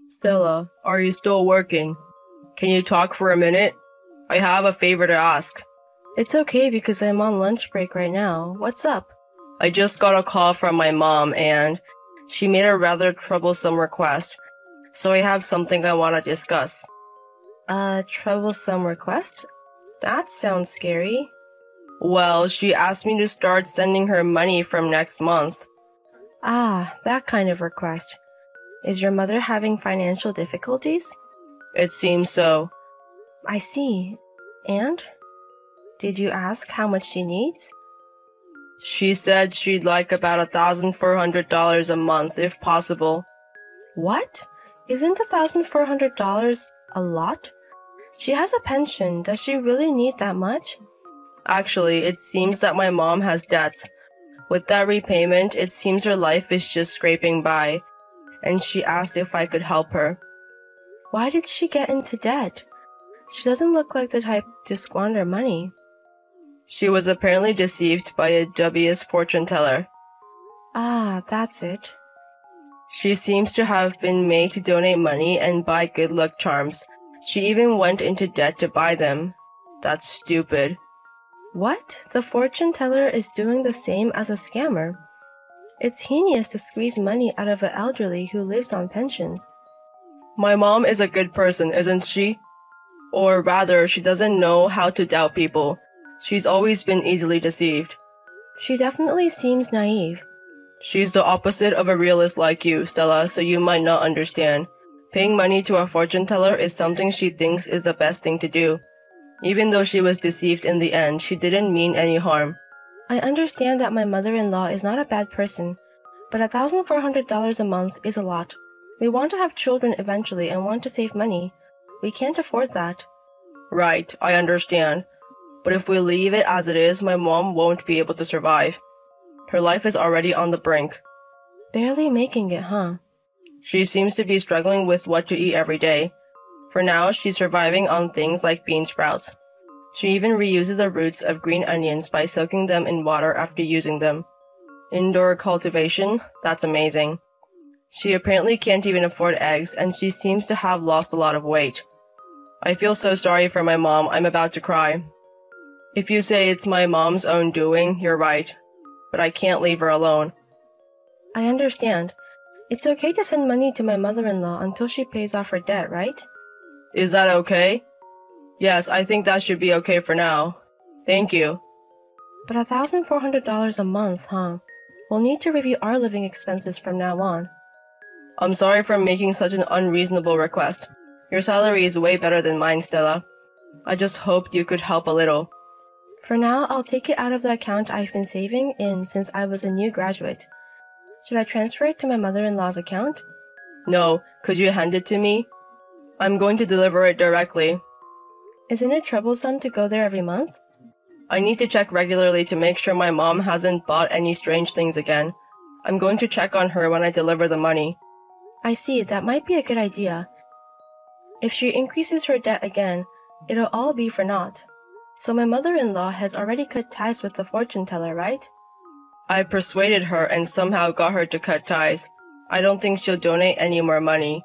Stella, are you still working? Can you talk for a minute? I have a favor to ask. It's okay because I'm on lunch break right now. What's up? I just got a call from my mom and she made a rather troublesome request, so I have something I want to discuss. A troublesome request? That sounds scary. Well, she asked me to start sending her money from next month. Ah, that kind of request. Is your mother having financial difficulties? It seems so. I see. And? Did you ask how much she needs? She said she'd like about $1,400 a month if possible. What? Isn't $1,400 a lot? She has a pension. Does she really need that much? Actually, it seems that my mom has debts. With that repayment, it seems her life is just scraping by, and she asked if I could help her. Why did she get into debt? She doesn't look like the type to squander money. She was apparently deceived by a dubious fortune teller. Ah, that's it. She seems to have been made to donate money and buy good luck charms. She even went into debt to buy them. That's stupid. What? The fortune teller is doing the same as a scammer. It's heinous to squeeze money out of an elderly who lives on pensions. My mom is a good person, isn't she? Or rather, she doesn't know how to doubt people. She's always been easily deceived. She definitely seems naive. She's the opposite of a realist like you, Stella, so you might not understand. Paying money to a fortune teller is something she thinks is the best thing to do. Even though she was deceived in the end, she didn't mean any harm. I understand that my mother-in-law is not a bad person, but $1,400 a month is a lot. We want to have children eventually and want to save money. We can't afford that. Right, I understand. But if we leave it as it is, my mom won't be able to survive. Her life is already on the brink. Barely making it, huh? She seems to be struggling with what to eat every day. For now, she's surviving on things like bean sprouts. She even reuses the roots of green onions by soaking them in water after using them. Indoor cultivation? That's amazing. She apparently can't even afford eggs, and she seems to have lost a lot of weight. I feel so sorry for my mom, I'm about to cry. If you say it's my mom's own doing, you're right. But I can't leave her alone. I understand. It's okay to send money to my mother-in-law until she pays off her debt, right? Is that okay? Yes, I think that should be okay for now. Thank you. But $1,400 a month, huh? We'll need to review our living expenses from now on. I'm sorry for making such an unreasonable request. Your salary is way better than mine, Stella. I just hoped you could help a little. For now, I'll take it out of the account I've been saving in since I was a new graduate. Should I transfer it to my mother-in-law's account? No, could you hand it to me? I'm going to deliver it directly. Isn't it troublesome to go there every month? I need to check regularly to make sure my mom hasn't bought any strange things again. I'm going to check on her when I deliver the money. I see, that might be a good idea. If she increases her debt again, it'll all be for naught. So my mother-in-law has already cut ties with the fortune teller, right? I persuaded her and somehow got her to cut ties. I don't think she'll donate any more money.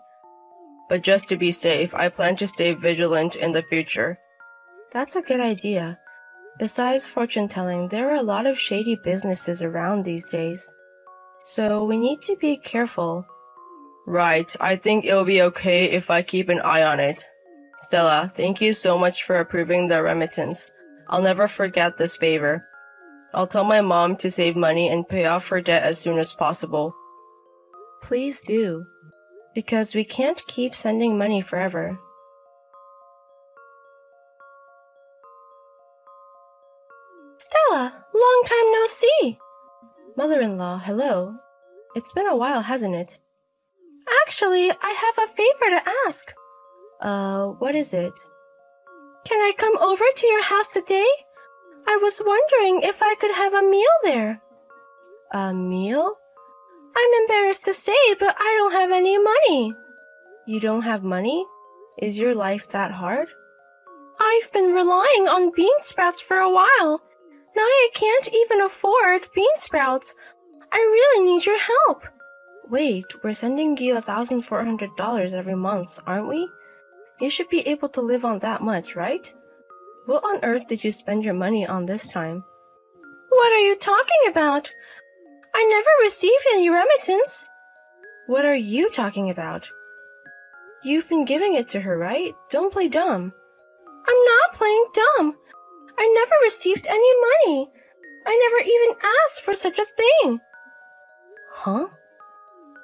But just to be safe, I plan to stay vigilant in the future. That's a good idea. Besides fortune-telling, there are a lot of shady businesses around these days. So we need to be careful. Right, I think it'll be okay if I keep an eye on it. Stella, thank you so much for approving the remittance. I'll never forget this favor. I'll tell my mom to save money and pay off her debt as soon as possible. Please do, because we can't keep sending money forever. Stella, long time no see! Mother-in-law, hello. It's been a while, hasn't it? Actually, I have a favor to ask. What is it? Can I come over to your house today? I was wondering if I could have a meal there. A meal? I'm embarrassed to say, but I don't have any money. You don't have money? Is your life that hard? I've been relying on bean sprouts for a while. Now I can't even afford bean sprouts. I really need your help. Wait, we're sending you $1,400 every month, aren't we? You should be able to live on that much, right? What on earth did you spend your money on this time? What are you talking about? I never received any remittance. What are you talking about? You've been giving it to her, right? Don't play dumb. I'm not playing dumb. I never received any money. I never even asked for such a thing. Huh?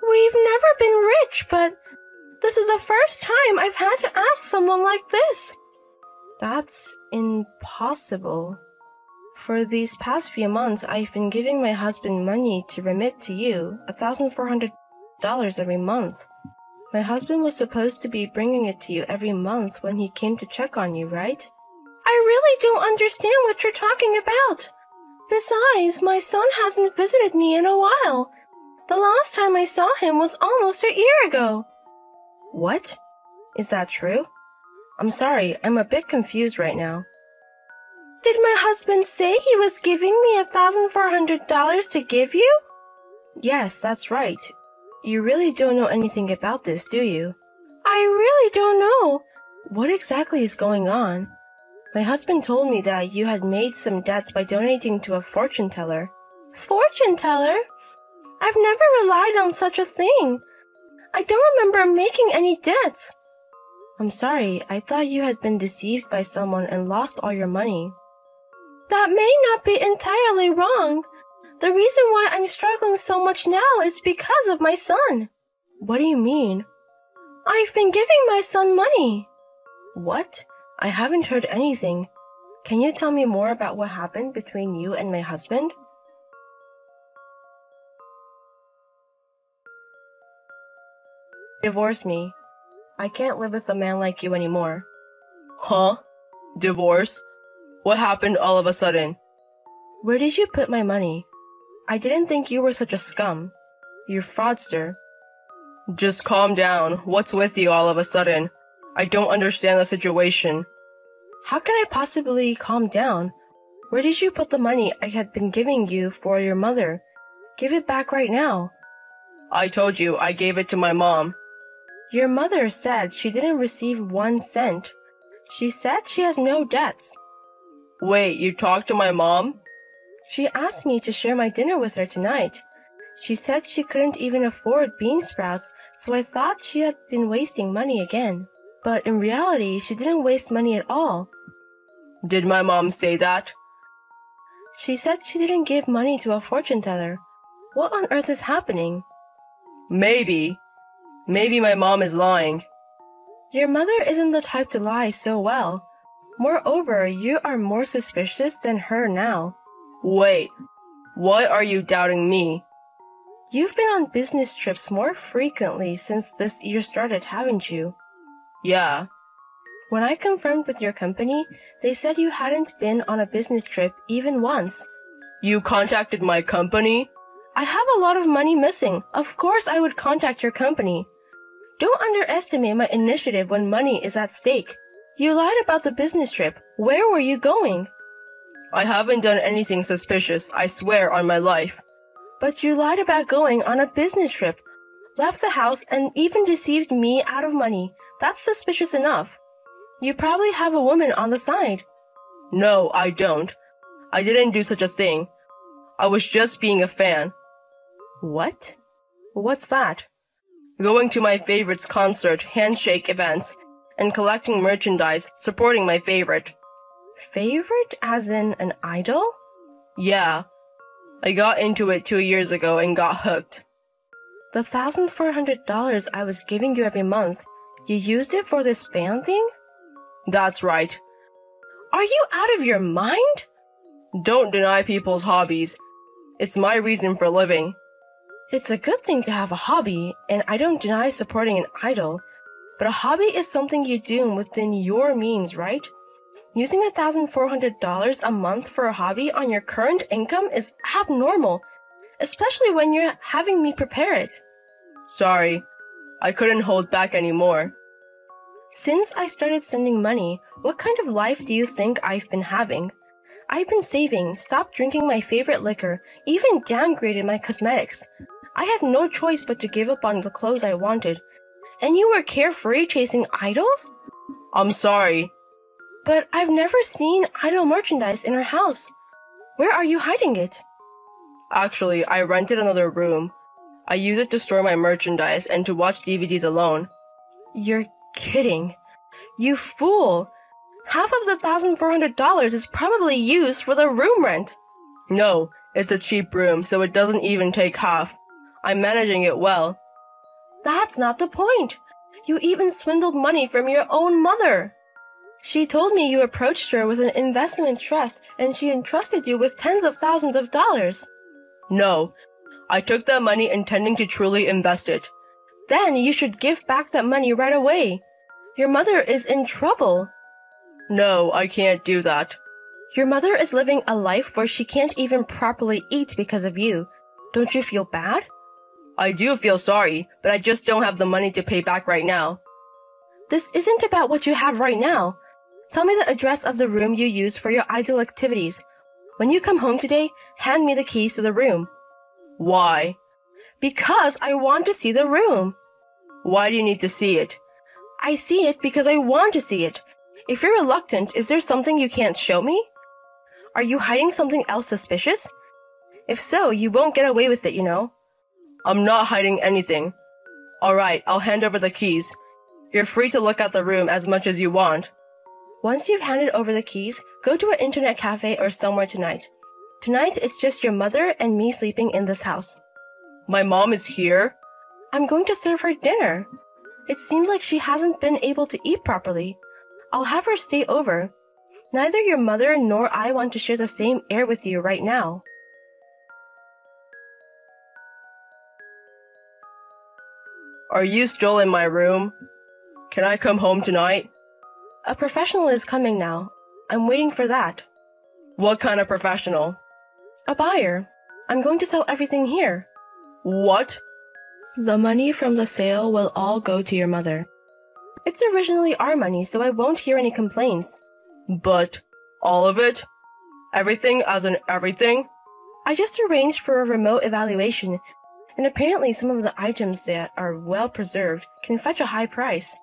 We've never been rich, but this is the first time I've had to ask someone like this. That's impossible. For these past few months, I've been giving my husband money to remit to you, $1,400 every month. My husband was supposed to be bringing it to you every month when he came to check on you, right? I really don't understand what you're talking about. Besides, my son hasn't visited me in a while. The last time I saw him was almost a year ago. What? Is that true? I'm sorry, I'm a bit confused right now. Did my husband say he was giving me $1,400 to give you? Yes, that's right. You really don't know anything about this, do you? I really don't know. What exactly is going on? My husband told me that you had made some debts by donating to a fortune teller. Fortune teller? I've never relied on such a thing. I don't remember making any debts. I'm sorry, I thought you had been deceived by someone and lost all your money. That may not be entirely wrong. The reason why I'm struggling so much now is because of my son. What do you mean? I've been giving my son money. What? I haven't heard anything. Can you tell me more about what happened between you and my husband? Divorce me. I can't live with a man like you anymore. Huh? Divorce? What happened all of a sudden? Where did you put my money? I didn't think you were such a scum. You fraudster. Just calm down. What's with you all of a sudden? I don't understand the situation. How can I possibly calm down? Where did you put the money I had been giving you for your mother? Give it back right now. I told you I gave it to my mom. Your mother said she didn't receive 1 cent. She said she has no debts. Wait, you talked to my mom? She asked me to share my dinner with her tonight. She said she couldn't even afford bean sprouts, so I thought she had been wasting money again. But in reality, she didn't waste money at all. Did my mom say that? She said she didn't give money to a fortune teller. What on earth is happening? Maybe my mom is lying. Your mother isn't the type to lie so well. Moreover, you are more suspicious than her now. Wait, why are you doubting me? You've been on business trips more frequently since this year started, haven't you? Yeah. When I confirmed with your company, they said you hadn't been on a business trip even once. You contacted my company? I have a lot of money missing. Of course I would contact your company. Don't underestimate my initiative when money is at stake. You lied about the business trip. Where were you going? I haven't done anything suspicious, I swear on my life. But you lied about going on a business trip, left the house, and even deceived me out of money. That's suspicious enough. You probably have a woman on the side. No, I don't. I didn't do such a thing. I was just being a fan. What? What's that? Going to my favorite's concert, handshake events, and collecting merchandise, supporting my favorite. Favorite as in an idol? Yeah. I got into it 2 years ago and got hooked. The $1,400 I was giving you every month, you used it for this fan thing? That's right. Are you out of your mind? Don't deny people's hobbies. It's my reason for living. It's a good thing to have a hobby, and I don't deny supporting an idol, but a hobby is something you do within your means, right? Using $1,400 a month for a hobby on your current income is abnormal, especially when you're having me prepare it. Sorry, I couldn't hold back anymore. Since I started sending money, what kind of life do you think I've been having? I've been saving, stopped drinking my favorite liquor, even downgraded my cosmetics. I had no choice but to give up on the clothes I wanted. And you were carefree chasing idols? I'm sorry. But I've never seen idol merchandise in our house. Where are you hiding it? Actually, I rented another room. I use it to store my merchandise and to watch DVDs alone. You're kidding. You fool. Half of the $1,400 is probably used for the room rent. No, it's a cheap room, so it doesn't even take half. I'm managing it well. That's not the point. You even swindled money from your own mother. She told me you approached her with an investment trust and she entrusted you with tens of thousands of dollars. No, I took that money intending to truly invest it. Then you should give back that money right away. Your mother is in trouble. No, I can't do that. Your mother is living a life where she can't even properly eat because of you. Don't you feel bad? I do feel sorry, but I just don't have the money to pay back right now. This isn't about what you have right now. Tell me the address of the room you use for your idol activities. When you come home today, hand me the keys to the room. Why? Because I want to see the room. Why do you need to see it? I see it because I want to see it. If you're reluctant, is there something you can't show me? Are you hiding something else suspicious? If so, you won't get away with it, you know. I'm not hiding anything. Alright, I'll hand over the keys. You're free to look at the room as much as you want. Once you've handed over the keys, go to an internet cafe or somewhere tonight. Tonight, it's just your mother and me sleeping in this house. My mom is here? I'm going to serve her dinner. It seems like she hasn't been able to eat properly. I'll have her stay over. Neither your mother nor I want to share the same air with you right now. Are you still in my room? Can I come home tonight? A professional is coming now. I'm waiting for that. What kind of professional? A buyer. I'm going to sell everything here. What? The money from the sale will all go to your mother. It's originally our money, so I won't hear any complaints. But all of it? Everything as in everything? I just arranged for a remote evaluation, and apparently some of the items that are well preserved can fetch a high price.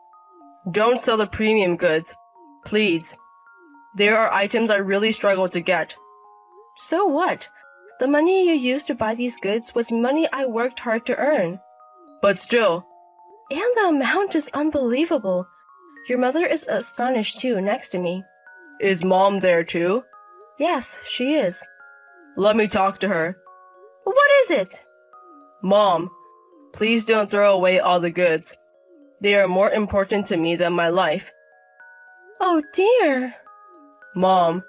Don't sell the premium goods, please. There are items I really struggle to get. So what? The money you used to buy these goods was money I worked hard to earn. But still. And the amount is unbelievable. Your mother is astonished too, next to me. Is Mom there too? Yes, she is. Let me talk to her. What is it? Mom, please don't throw away all the goods. They are more important to me than my life. Oh dear. Mom.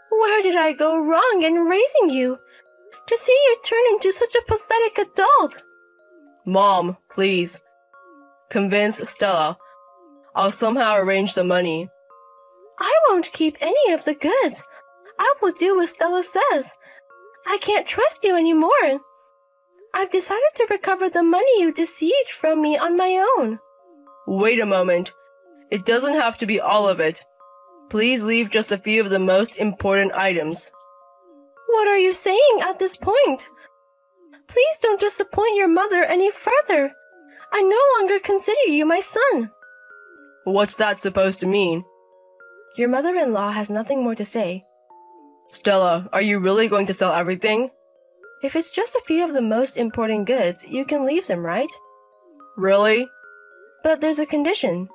Where did I go wrong in raising you? To see you turn into such a pathetic adult. Mom, please. Convince Stella. I'll somehow arrange the money. I won't keep any of the goods. I will do what Stella says. I can't trust you anymore. I've decided to recover the money you deceived from me on my own. Wait a moment. It doesn't have to be all of it. Please leave just a few of the most important items. What are you saying at this point? Please don't disappoint your mother any further. I no longer consider you my son. What's that supposed to mean? Your mother-in-law has nothing more to say. Stella, are you really going to sell everything? If it's just a few of the most important goods, you can leave them, right? Really? But there's a condition.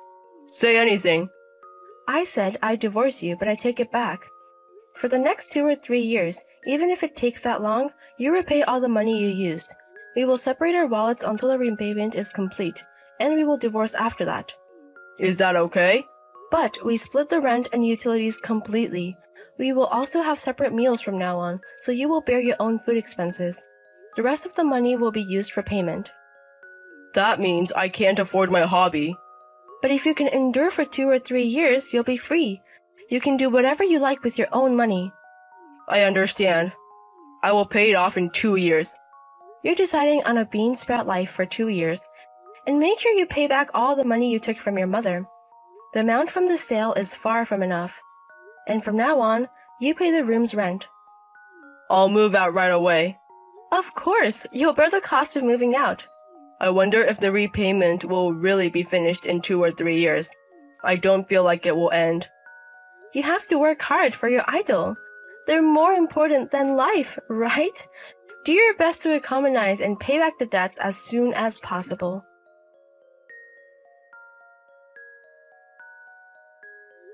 Say anything. I said I'd divorce you, but I take it back. For the next 2 or 3 years, even if it takes that long, you repay all the money you used. We will separate our wallets until the repayment is complete, and we will divorce after that. Is that okay? But we split the rent and utilities completely. We will also have separate meals from now on, so you will bear your own food expenses. The rest of the money will be used for payment. That means I can't afford my hobby. But if you can endure for 2 or 3 years, you'll be free. You can do whatever you like with your own money. I understand. I will pay it off in 2 years. You're deciding on a bean sprout life for 2 years. And make sure you pay back all the money you took from your mother. The amount from the sale is far from enough. And from now on, you pay the room's rent. I'll move out right away. Of course, you'll bear the cost of moving out. I wonder if the repayment will really be finished in 2 or 3 years. I don't feel like it will end. You have to work hard for your idol. They're more important than life, right? Do your best to economize and pay back the debts as soon as possible.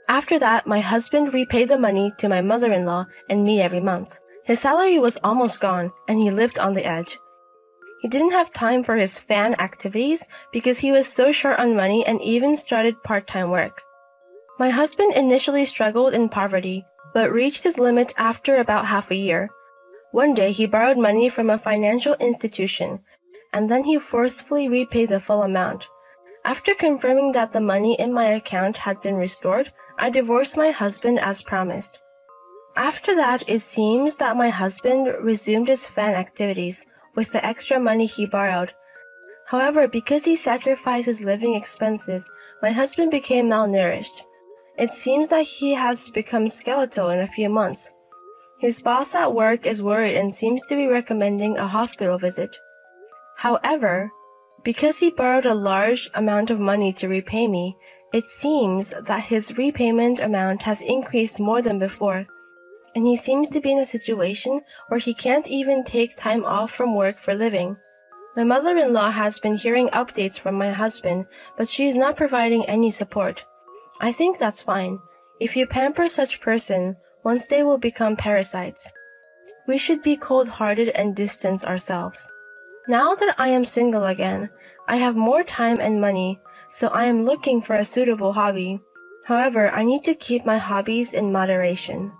After that, my husband repaid the money to my mother-in-law and me every month. His salary was almost gone, and he lived on the edge. He didn't have time for his fan activities because he was so short on money and even started part-time work. My husband initially struggled in poverty, but reached his limit after about half a year. One day he borrowed money from a financial institution, and then he forcefully repaid the full amount. After confirming that the money in my account had been restored, I divorced my husband as promised. After that, it seems that my husband resumed his fan activities with the extra money he borrowed. However, because he sacrificed his living expenses, my husband became malnourished. It seems that he has become skeletal in a few months. His boss at work is worried and seems to be recommending a hospital visit. However, because he borrowed a large amount of money to repay me, it seems that his repayment amount has increased more than before, and he seems to be in a situation where he can't even take time off from work for living. My mother-in-law has been hearing updates from my husband, but she is not providing any support. I think that's fine. If you pamper such person, once they will become parasites. We should be cold-hearted and distance ourselves. Now that I am single again, I have more time and money, so I am looking for a suitable hobby. However, I need to keep my hobbies in moderation.